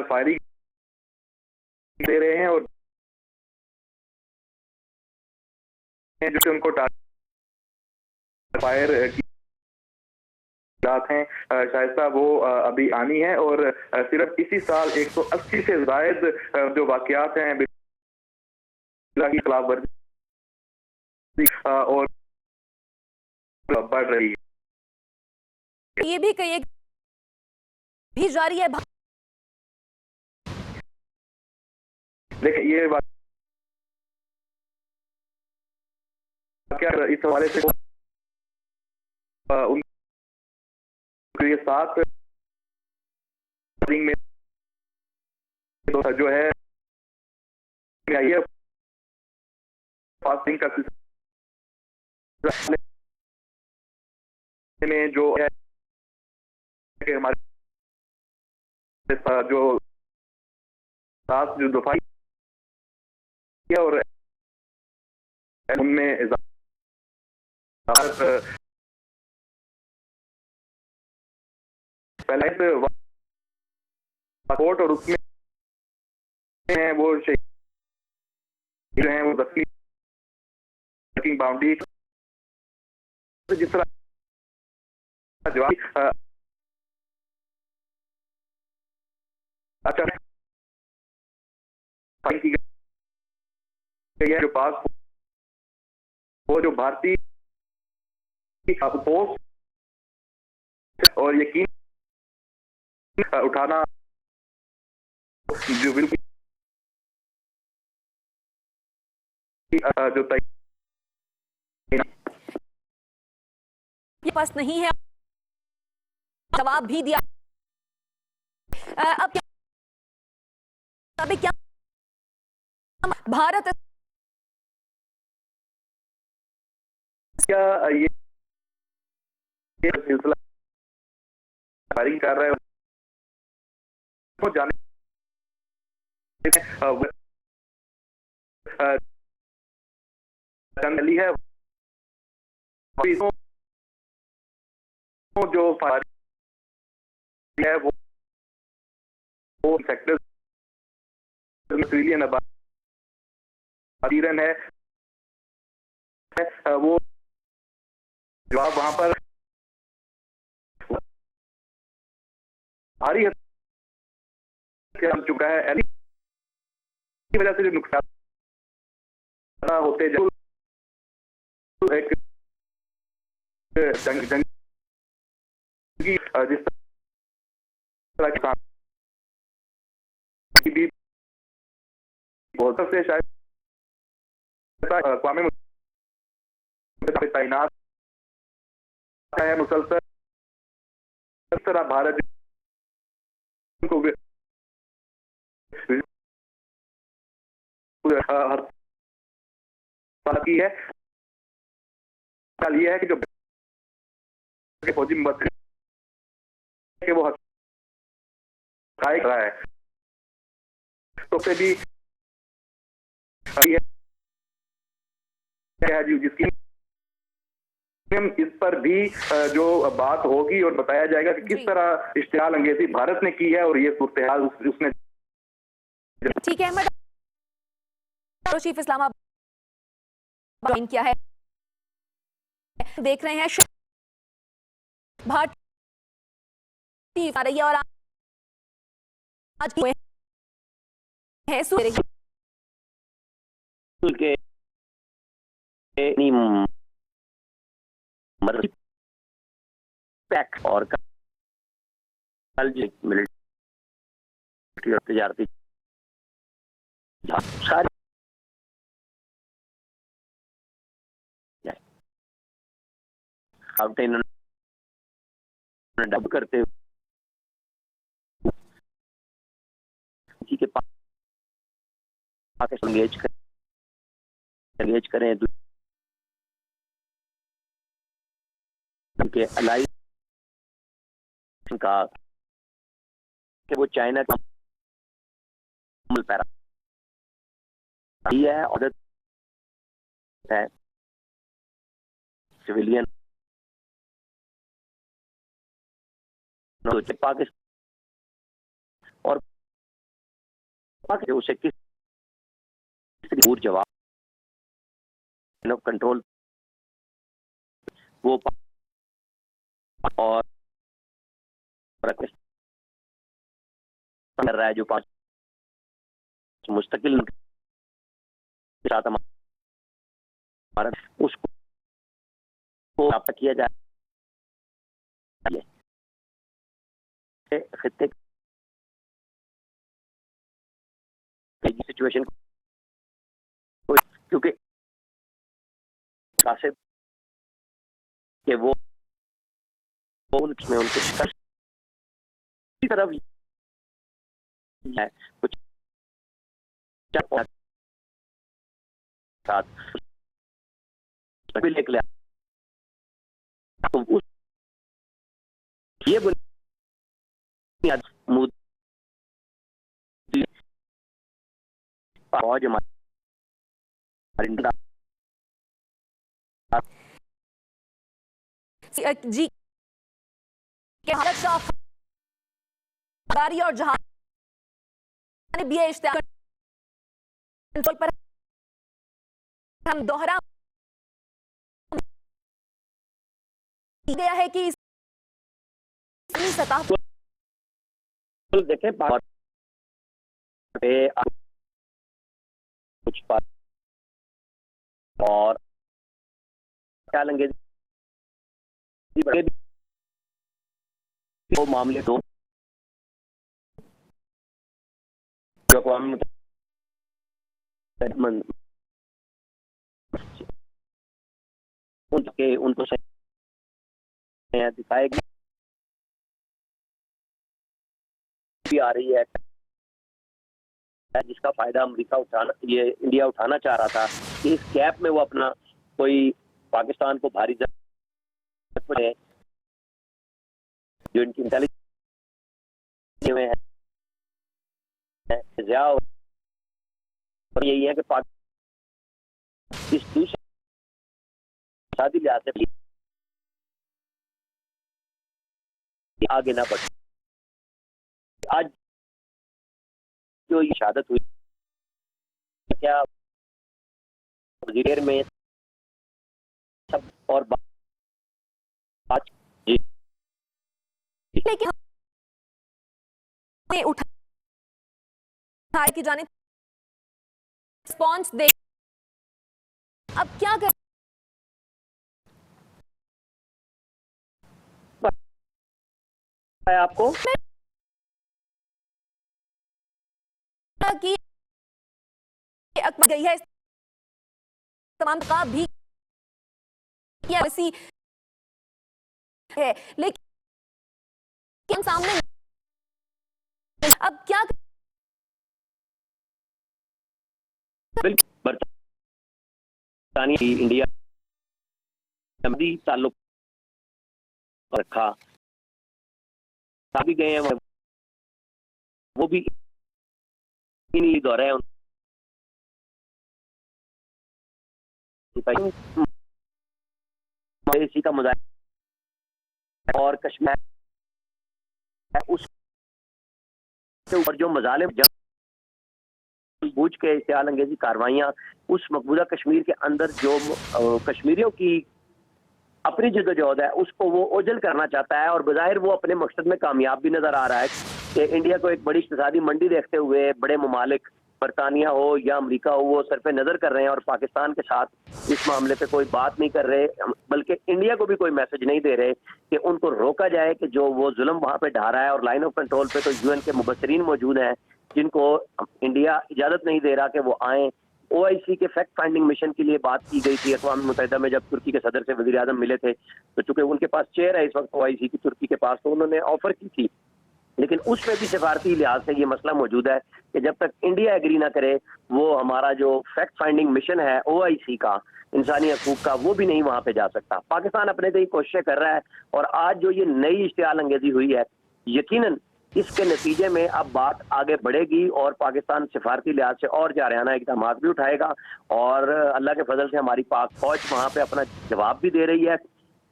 Firing दे रहे हैं और जो उनको फायर की बात है शाइस्ता वो अभी आनी है और सिर्फ इसी साल 180 से जायद जो वाकयात हैं की खिलाफ वर्जी और बढ़ रही है। ये भी कई भी जारी है। देखिए ये बात क्या इस हवाले से उनके साथ में जो है फास्टिंग का में जो है हमारे जो साथ जो दफाई और उनमें पहले कोर्ट और उसमें हैं वो शहीद हैं वो 10 बाउंड्री जिस तरह जवाब अच्छा जो पास वो जो भारतीय पोस्ट और यकीन उठाना जो बिल्कुल जो ये पास नहीं है, जवाब भी दिया। अब क्या भारत क्या ये सिलसिला फायरिंग कर रहे हैं तो जाने जंगली है जो फायरिंग है वो सेक्टर ट्रिलियन है वो जवाब वहां पर भारी हद चुका है। इसी वजह से जो नुकसान होते एक जिस तरह की भी बहुत से शायद अक़वाम मुत्तहिदा तैनात है मुसलसल इस तरह भारत को की है ये है कि जो फौजी के वो रहा है तो से भी जिसकी इस पर भी जो बात होगी और बताया जाएगा कि किस तरह इश्तिहाल अंगेजी भारत ने की है और ये सूरत हाल उसने। ठीक है अहमद, चीफ इस्लामाबाद क्या है देख रहे हैं भारतीय आ रही है और आज है पैक और कल मिलिट्री और तजारती सारी इन्होंने डब करते हुए के पास एंगेज करें के अलाई का कि वो चाइना का पैरा है और है सिविलियन पाकिस्तान उसे किस दूर जवाब कंट्रोल वो और कर रहा है जो 5 मुस्तकिल के साथ हमारा उसको प्राप्त किया जाए खित्ते सिचुएशन क्योंकि कासिद कि वो उसमें उनके शिकस्त की तरफ है कुछ साथ भी लिख लिया तो उस ये बुनियाद फौज हमारी जी के हालत साफ गाड़ी और जहाज भी इश्तिहार कंट्रोल पर हम दोहरा गया है कि सतह देखें कुछ और क्या लेंगे वो मामले दो जो उनको दिखाएगी भी आ रही है जिसका फायदा अमेरिका इंडिया उठाना चाह रहा था कि इस गैप में वो अपना कोई पाकिस्तान को भारी जरूरत पड़े जो इनकी इंटेलिजेंस में है यही है कि इस दूसरे शादी लिहाज से आगे ना बढ़े। आज जो ये शहादत हुई क्या वजीर में सब और बात जी लेकिन उठा की जाने रिस्पॉन्स दे अब क्या कर आपको कि अकबर गई है तमाम का भी है लेकिन सामने अब क्या बरतानिया इंडिया ताल्लुक रखा भी गए हैं वो भी इन्हीं दौरे इसी का मुजाहिरा और कश्मीर उसके ऊपर जो मजालिम बूझ के इश्तिहाल अंगेजी कार्रवाइयाँ उस मकबूजा कश्मीर के अंदर जो कश्मीरियों की अपनी जदोजहद है उसको वो ओझल करना चाहता है और बज़ाहिर वो अपने मकसद में कामयाब भी नजर आ रहा है कि इंडिया को एक बड़ी इक़्तिसादी मंडी देखते हुए बड़े ममालिक बरतानिया हो या अमेरिका हो वो सर पे नजर कर रहे हैं और पाकिस्तान के साथ इस मामले पे कोई बात नहीं कर रहे, बल्कि इंडिया को भी कोई मैसेज नहीं दे रहे कि उनको रोका जाए कि जो वो जुल्म वहां पे ढा रहा है। और लाइन ऑफ कंट्रोल पे तो यूएन के मुबसरीन मौजूद हैं जिनको इंडिया इजाजत नहीं दे रहा कि वो आए। ओआईसी के फैक्ट फाइंडिंग मिशन के लिए बात की गई थी अक़वाम मुत्तहिदा में जब तुर्की के सदर से वज़ीर आज़म मिले थे, तो चूंकि उनके पास चेयर है इस वक्त ओआईसी की तुर्की के पास, तो उन्होंने ऑफर की थी, लेकिन उसमें भी सिफारती लिहाज से ये मसला मौजूद है कि जब तक इंडिया एग्री ना करे वो हमारा जो फैक्ट फाइंडिंग मिशन है ओआईसी का इंसानी हकूक का वो भी नहीं वहां पे जा सकता। पाकिस्तान अपने से ही कोशिशें कर रहा है और आज जो ये नई इश्तिहाल अंगेजी हुई है यकीनन इसके नतीजे में अब बात आगे बढ़ेगी और पाकिस्तान सिफारती लिहाज से और जारहाना इक़दाम भी उठाएगा और अल्लाह के फजल से हमारी पाक फौज वहां पे अपना जवाब भी दे रही है।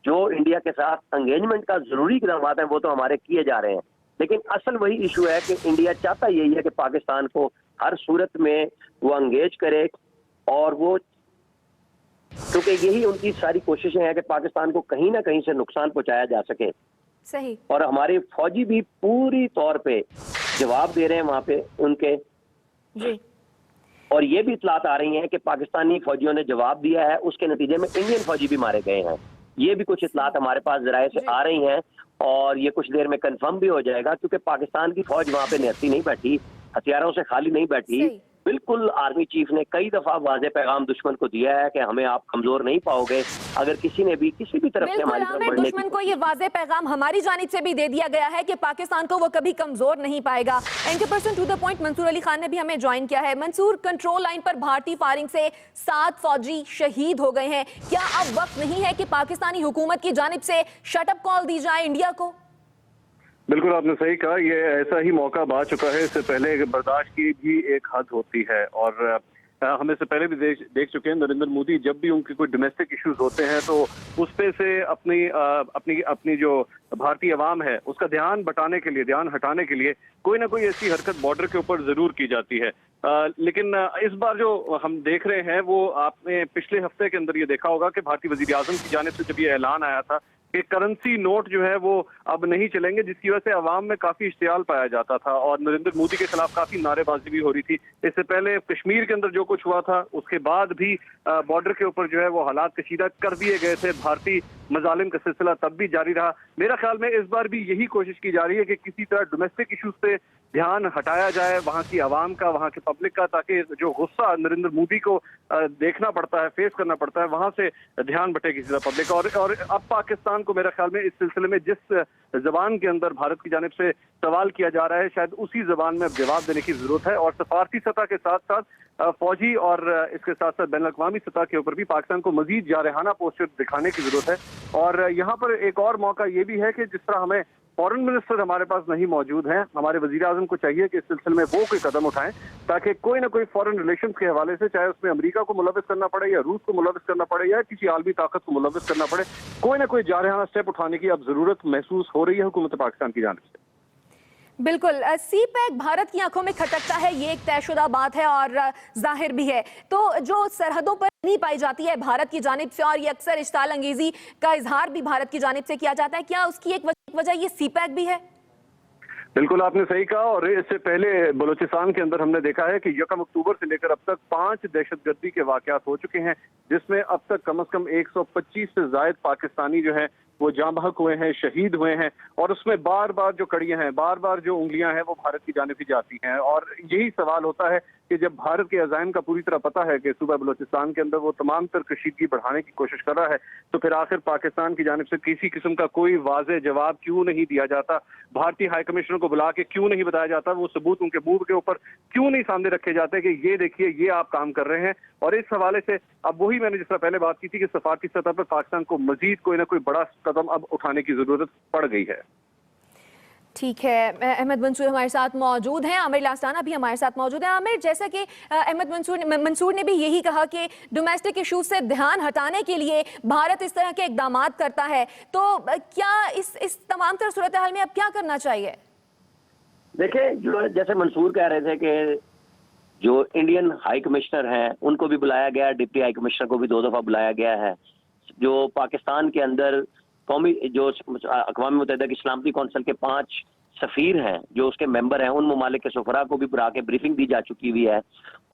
जो इंडिया के साथ एंगेजमेंट का जरूरी इक़दाम हैं वो तो हमारे किए जा रहे हैं, लेकिन असल वही इशू है कि इंडिया चाहता यही है कि पाकिस्तान को हर सूरत में वो एंगेज करे, और वो क्योंकि यही उनकी सारी कोशिशें हैं कि पाकिस्तान को कहीं ना कहीं से नुकसान पहुंचाया जा सके। सही। और हमारे फौजी भी पूरी तौर पे जवाब दे रहे हैं वहां पे उनके जी। और ये भी इतलात आ रही हैं कि पाकिस्तानी फौजियों ने जवाब दिया है, उसके नतीजे में इंडियन फौजी भी मारे गए हैं। ये भी कुछ इतलात हमारे पास जराये से आ रही हैं और ये कुछ देर में कंफर्म भी हो जाएगा, क्योंकि पाकिस्तान की फौज वहां पे निहत्ती नहीं बैठी, हथियारों से खाली नहीं बैठी। बिल्कुल आर्मी चीफ ने कई दफा वाज़े पैगाम दुश्मन को दिया है कि हमें आप कमजोर नहीं पाओगे। अगर किसी ने भी किसी भी तरफ से हमारी तरफ बढ़ने दुश्मन को ये वाज़े पैगाम हमारी जानिब से भी दे दिया गया है कि पाकिस्तान को वो कभी कमजोर नहीं पाएगा। Anchor person to the point Mansoor Ali Khan ने भी हमें ज्वाइन किया है। मंसूर, कंट्रोल लाइन पर भारतीय फायरिंग से 7 फौजी शहीद हो गए हैं। क्या अब वक्त नहीं है कि पाकिस्तानी हुकूमत की जानिब से शटअप कॉल दी जाए इंडिया को? बिल्कुल आपने सही कहा, ये ऐसा ही मौका आ चुका है। इससे पहले बर्दाश्त की भी एक हद होती है और हम इससे पहले भी देख चुके हैं। नरेंद्र मोदी जब भी उनके कोई डोमेस्टिक इश्यूज होते हैं तो उस पे से अपनी जो भारतीय अवाम है उसका ध्यान हटाने के लिए कोई ना कोई ऐसी हरकत बॉर्डर के ऊपर जरूर की जाती है। लेकिन इस बार जो हम देख रहे हैं वो आपने पिछले हफ्ते के अंदर ये देखा होगा कि भारतीय वजीर आजम की जानिब से जब ये ऐलान आया था कि करेंसी नोट जो है वो अब नहीं चलेंगे, जिसकी वजह से अवाम में काफी इश्तियाल पाया जाता था और नरेंद्र मोदी के खिलाफ काफी नारेबाजी भी हो रही थी। इससे पहले कश्मीर के अंदर जो कुछ हुआ था उसके बाद भी बॉर्डर के ऊपर जो है वो हालात कशीदा कर दिए गए थे। भारतीय मजालिम का सिलसिला तब भी जारी रहा। मेरा ख्याल में इस बार भी यही कोशिश की जा रही है कि किसी तरह डोमेस्टिक इश्यूज से ध्यान हटाया जाए वहां की आवाम का, वहां के पब्लिक का, ताकि जो गुस्सा नरेंद्र मोदी को देखना पड़ता है, फेस करना पड़ता है, वहां से ध्यान बटे किसी तरह पब्लिक। और अब पाकिस्तान को मेरा ख्याल में इस सिलसिले में जिस जबान के अंदर भारत की जानिब से सवाल किया जा रहा है शायद उसी जबान में अब जवाब देने की जरूरत है। और सफारती सतह के साथ साथ फौजी और इसके साथ साथ बैन अवी सतह के ऊपर भी पाकिस्तान को मजीद जारहाना पोस्टर दिखाने की जरूरत है। और यहाँ पर एक और मौका ये भी है कि जिस तरह हमें फॉरेन मिनिस्टर हमारे पास नहीं मौजूद हैं, हमारे वजीर आजम को चाहिए कि इस सिलसिले में वो कोई कदम उठाएं ताकि कोई ना कोई फॉरेन रिलेशंस के हवाले से, चाहे उसमें अमेरिका को मुलविस करना पड़े या रूस को मुलविस करना पड़े या किसी आलमी ताकत को मुलविस करना पड़े, कोई ना कोई जारहाना स्टेप उठाने की अब जरूरत महसूस हो रही है हुकूमत पाकिस्तान की जानिब से। बिल्कुल, सी पैक भारत की आंखों में खटकता है, ये एक तयशुदा बात है और जाहिर भी है। तो जो सरहदों पर नहीं पाई जाती है भारत की जानिब से और ये अक्सर इश्ताल अंगेजी का इजहार भी भारत की जानिब से किया जाता है, क्या उसकी एक वजह ये सी पैक भी है? बिल्कुल आपने सही कहा। और इससे पहले बलूचिस्तान के अंदर हमने देखा है कि 1 अक्टूबर से लेकर अब तक 5 दहशतगर्दी के वाकयात हो चुके हैं, जिसमें अब तक कम से कम 125 से ज्यादा पाकिस्तानी जो है वो जाँ बहक हुए हैं, शहीद हुए हैं। और उसमें बार बार जो कड़ियां हैं, बार बार जो उंगलियां हैं वो भारत की जानिब ही जाती हैं। और यही सवाल होता है कि जब भारत के अज़ाइम का पूरी तरह पता है कि सूबा बलूचिस्तान के अंदर वो तमाम तर कशीदगी बढ़ाने की कोशिश कर रहा है, तो फिर आखिर पाकिस्तान की जानिब से किसी किस्म का कोई वाज़े जवाब क्यों नहीं दिया जाता? भारतीय हाई कमिश्नर को बुला के क्यों नहीं बताया जाता? वो सबूत उनके मुंह के ऊपर क्यों नहीं सामने रखे जाते कि ये देखिए ये आप काम कर रहे हैं? और इस हवाले से अब वही मैंने जिस तरह पहले बात की थी कि सफारती सतह पर पाकिस्तान को मजीद कोई ना कोई बड़ा कदम अब उठाने की जरूरत पड़ गई है। ठीक है, अहमद मंसूर हमारे साथ मौजूद हैं, आमिर लास्ताना भी हमारे साथ मौजूद है। आमिर, जैसा कि अहमद मंसूर ने भी यही कहा कि डोमेस्टिक इशूज से ध्यान हटाने के लिए भारत इस तरह के इकदाम करता है, तो क्या इस तमाम तरह सूरत हाल में अब क्या करना चाहिए? देखिए, जो जैसे मंसूर कह रहे थे कि जो इंडियन हाई कमिश्नर हैं उनको भी बुलाया गया, डिप्टी हाई कमिश्नर को भी 2 दफा बुलाया गया है। जो पाकिस्तान के अंदर कौमी जो अक़वाम मुत्तहिदा की सलामती कौंसिल के 5 सफ़ीर हैं जो उसके मेंबर हैं, उन ममालिक के सफरा को भी बुला के ब्रीफिंग दी जा चुकी हुई है।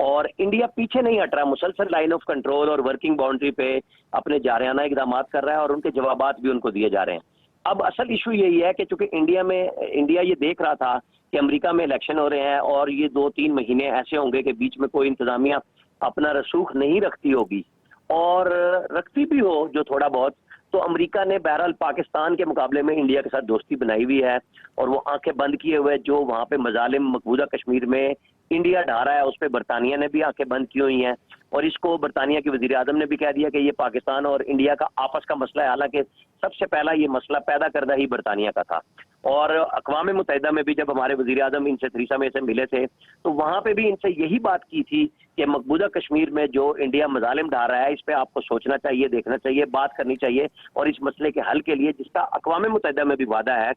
और इंडिया पीछे नहीं हट रहा, मुसलसल लाइन ऑफ कंट्रोल और वर्किंग बाउंड्री पे अपने जारहाना इक़दाम कर रहा है और उनके जवाबात भी उनको दिए जा रहे हैं। अब असल इशू यही है कि चूंकि इंडिया ये देख रहा था कि अमेरिका में इलेक्शन हो रहे हैं और ये 2-3 महीने ऐसे होंगे कि बीच में कोई इंतजामिया अपना रसूख नहीं रखती होगी, और रखती भी हो जो थोड़ा बहुत, तो अमेरिका ने बहरहाल पाकिस्तान के मुकाबले में इंडिया के साथ दोस्ती बनाई हुई है और वो आंखें बंद किए हुए जो वहां पे मजालिम मकबूजा कश्मीर में इंडिया ढा रहा है उस पर बरतानिया ने भी आंखें बंद की हुई हैं। और इसको बरतानिया के वजीर आजम ने भी कह दिया कि ये पाकिस्तान और इंडिया का आपस का मसला है, हालांकि सबसे पहला ये मसला पैदा करदा ही बरतानिया का था। और अक़वाम मुत्तहिदा में भी जब हमारे वजीर आजम इनसे थरीसा में से मिले थे तो वहां पे भी इनसे यही बात की थी कि मकबूजा कश्मीर में जो इंडिया मजालिम ढा रहा है इस पे आपको सोचना चाहिए, देखना चाहिए, बात करनी चाहिए और इस मसले के हल के लिए जिसका अक़वाम मुत्तहिदा में भी वादा है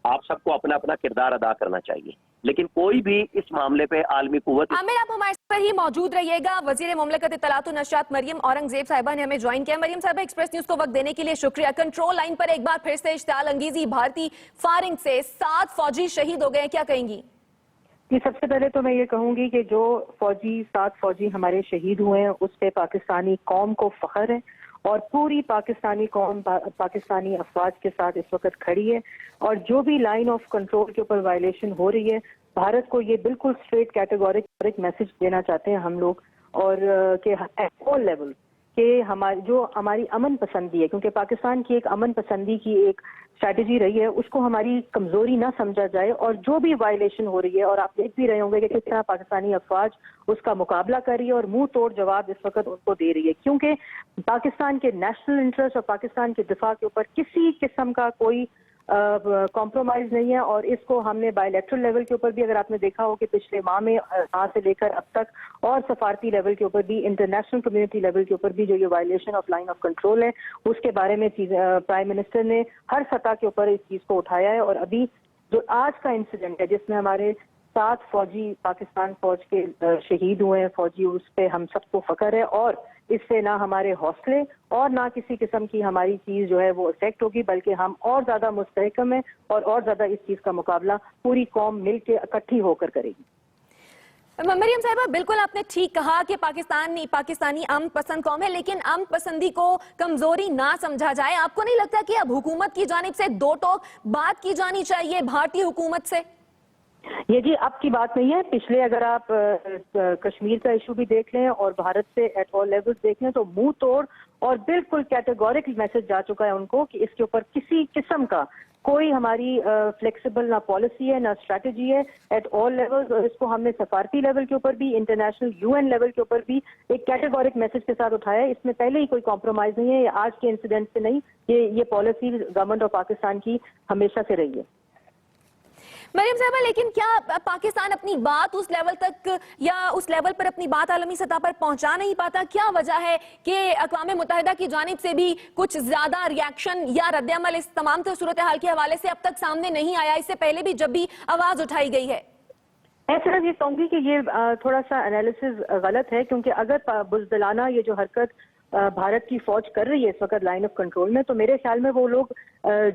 आप सबको अपना अपना किरदार अदा करना चाहिए, लेकिन कोई भी इस मामले पे आलमी कुव्वत। आमिर, आप हमारे पर ही मौजूद रहिएगा। वजीर मुमलकत इत्तलात व नशरियात मरियम औरंगजेब साहिबा ने हमें ज्वाइन किया। मरियम साहिबा, एक्सप्रेस न्यूज को वक्त देने के लिए शुक्रिया। कंट्रोल लाइन पर एक बार फिर से इश्तियाल अंगेजी, भारतीय फायरिंग से 7 फौजी शहीद हो गए, क्या कहेंगी? जी, सबसे पहले तो मैं ये कहूंगी कि जो 7 फौजी हमारे शहीद हुए हैं उस पे पाकिस्तानी कौम को फख्र है और पूरी पाकिस्तानी कौम पाकिस्तानी अफवाज के साथ इस वक्त खड़ी है। और जो भी लाइन ऑफ कंट्रोल के ऊपर वायलेशन हो रही है, भारत को ये बिल्कुल स्ट्रेट कैटेगोरिक मैसेज देना चाहते हैं हम लोग, और कि एट ऑल लेवल कि हमारी अमन पसंदी है, क्योंकि पाकिस्तान की एक अमन पसंदी की एक स्ट्रैटेजी रही है, उसको हमारी कमजोरी ना समझा जाए। और जो भी वायलेशन हो रही है, और आप देख भी रहे होंगे कि किस तरह पाकिस्तानी अफवाज उसका मुकाबला कर रही है और मुंह तोड़ जवाब इस वक्त उनको दे रही है, क्योंकि पाकिस्तान के नेशनल इंटरेस्ट और पाकिस्तान के दिफा के ऊपर किसी किस्म का कोई कॉम्प्रोमाइज नहीं है। और इसको हमने बायलैटरल लेवल के ऊपर भी, अगर आपने देखा हो कि पिछले माह में आज से लेकर अब तक, और सफारती लेवल के ऊपर भी, इंटरनेशनल कम्युनिटी लेवल के ऊपर भी जो ये violation of line of control है उसके बारे में प्राइम मिनिस्टर ने हर सतह के ऊपर इस चीज को उठाया है। और अभी जो आज का इंसिडेंट है जिसमें हमारे 7 फौजी पाकिस्तान फौज के शहीद हुए हैं फौजी, उस पे हम सबको फख्र है। और इससे ना हमारे हौसले और ना किसी किस्म की हमारी चीज जो है वो इफेक्ट होगी, बल्कि हम और ज्यादा मुस्तहकम है और ज्यादा इस चीज का मुकाबला पूरी कौम मिलकर इकट्ठी होकर करेगी। मरियम साहिबा, बिल्कुल आपने ठीक कहा कि पाकिस्तानी अमन पसंद कौम है, लेकिन अमन पसंदी को कमजोरी ना समझा जाए। आपको नहीं लगता कि अब हुकूमत की जानिब से दो टोक बात की जानी चाहिए भारतीय हुकूमत से? ये जी अब की बात नहीं है। पिछले अगर आप कश्मीर का इशू भी देख लें और भारत से एट ऑल लेवल्स देख लें, तो मुंह तोड़ और बिल्कुल कैटेगोरिक मैसेज जा चुका है उनको कि इसके ऊपर किसी किस्म का कोई हमारी फ्लेक्सिबल ना पॉलिसी है ना स्ट्रैटेजी है एट ऑल लेवल्स। और इसको हमने सफारती लेवल के ऊपर भी, इंटरनेशनल UN लेवल के ऊपर भी एक कैटेगोरिक मैसेज के साथ उठाया है। इसमें पहले ही कोई कॉम्प्रोमाइज नहीं है, ये आज के इंसिडेंट से नहीं, ये पॉलिसी गवर्नमेंट ऑफ पाकिस्तान की हमेशा से रही है। मरियम साहबा, लेकिन क्या पाकिस्तान अपनी बात उस लेवल तक या उस लेवल पर अपनी बात आलमी सतह पर पहुंचा नहीं पाता? क्या वजह है कि अक़वाम मुत्तहिदा की जानिब से भी कुछ ज्यादा रिएक्शन या रद्द-ए-अमल इस तमाम सूरत हाल के हवाले से अब तक सामने नहीं आया, इससे पहले भी जब भी आवाज उठाई गई है? ऐसा ये कहूंगी कि ये थोड़ा सा एनालिसिस गलत है, क्योंकि अगर बुज़दिलाना ये जो हरकत भारत की फौज कर रही है इस वक्त लाइन ऑफ कंट्रोल में, तो मेरे ख्याल में वो लोग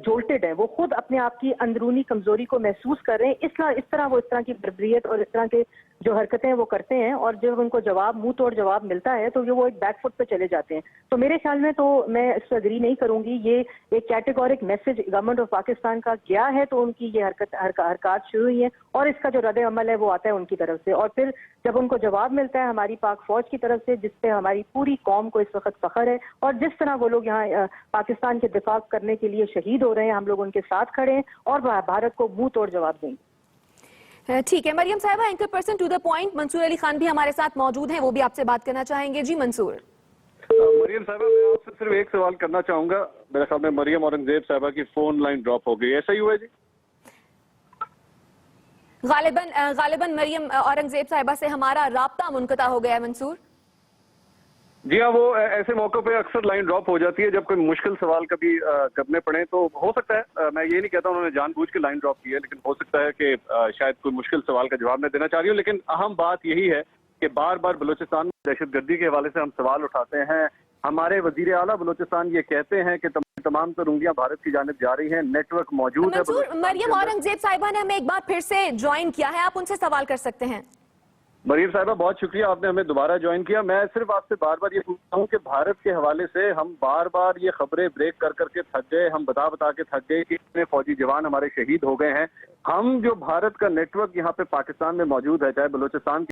जोल्टेड हैं, वो खुद अपने आप की अंदरूनी कमजोरी को महसूस कर रहे हैं। इस तरह वो इस तरह की बर्बरियत और इस तरह के जो हरकतें वो करते हैं, और जब उनको मुंह तोड़ जवाब मिलता है तो वो एक बैकफुट पे चले जाते हैं। तो मेरे ख्याल में तो मैं इससे अग्री नहीं करूंगी। ये एक categoric message government of Pakistan का गया है, तो उनकी ये हरकत शुरू हुई है और इसका जो रद्द अमल है वो आता है उनकी तरफ से। और फिर जब उनको जवाब मिलता है हमारी पाक फौज की तरफ से, जिसपे हमारी पूरी कौम को इस वक्त फख्र है, और जिस तरह वो लोग यहाँ पाकिस्तान के दिफा करने के लिए शहीद हो रहे हैं, हम लोग उनके साथ खड़े हैं और भारत को मुंह तोड़ जवाब देंगे। ठीक है मरियम साहिबा, anchor person to the point Mansoor Ali Khan भी हमारे साथ मौजूद हैं, वो भी आपसे बात करना चाहेंगे। जी मंसूर। मरियम साहिबा, मैं आपसे सिर्फ एक सवाल करना चाहूंगा। मेरे ख्याल में मरियम औरंगजेब साहिबा की फोन लाइन ड्रॉप हो गई, ऐसा ही हुआ है जी? गालिबन मरियम औरंगजेब साहिबा से हमारा राब्ता मुनक़ता हो गया है मंसूर। जी हाँ, वो ऐसे मौकों पे अक्सर लाइन ड्रॉप हो जाती है जब कोई मुश्किल सवाल कभी करने पड़े। तो हो सकता है, मैं ये नहीं कहता उन्होंने जानबूझ के लाइन ड्रॉप की है, लेकिन हो सकता है कि शायद कोई मुश्किल सवाल का जवाब मैं देना चाह रही हूँ। लेकिन अहम बात यही है कि बार बार बलूचिस्तान में दहशतगर्दी के हवाले से हम सवाल उठाते हैं। हमारे वजीर आला बलूचिस्तान ये कहते हैं कि तमाम तो उंगलियां भारत की जानिब जा रही हैं, नेटवर्क मौजूद है। मरियम औरंगजेब साहिबा ने हमें एक बार फिर से ज्वाइन किया है, आप उनसे सवाल कर सकते हैं। मरियम साहिबा, बहुत शुक्रिया, आपने हमें दोबारा ज्वाइन किया। मैं सिर्फ आपसे बार बार ये पूछता हूँ कि भारत के हवाले से हम बार बार ये खबरें ब्रेक कर करके थक गए, हम बता के थक गए कि इतने फौजी जवान हमारे शहीद हो गए हैं। हम जो भारत का नेटवर्क यहाँ पे पाकिस्तान में मौजूद है, चाहे बलूचिस्तान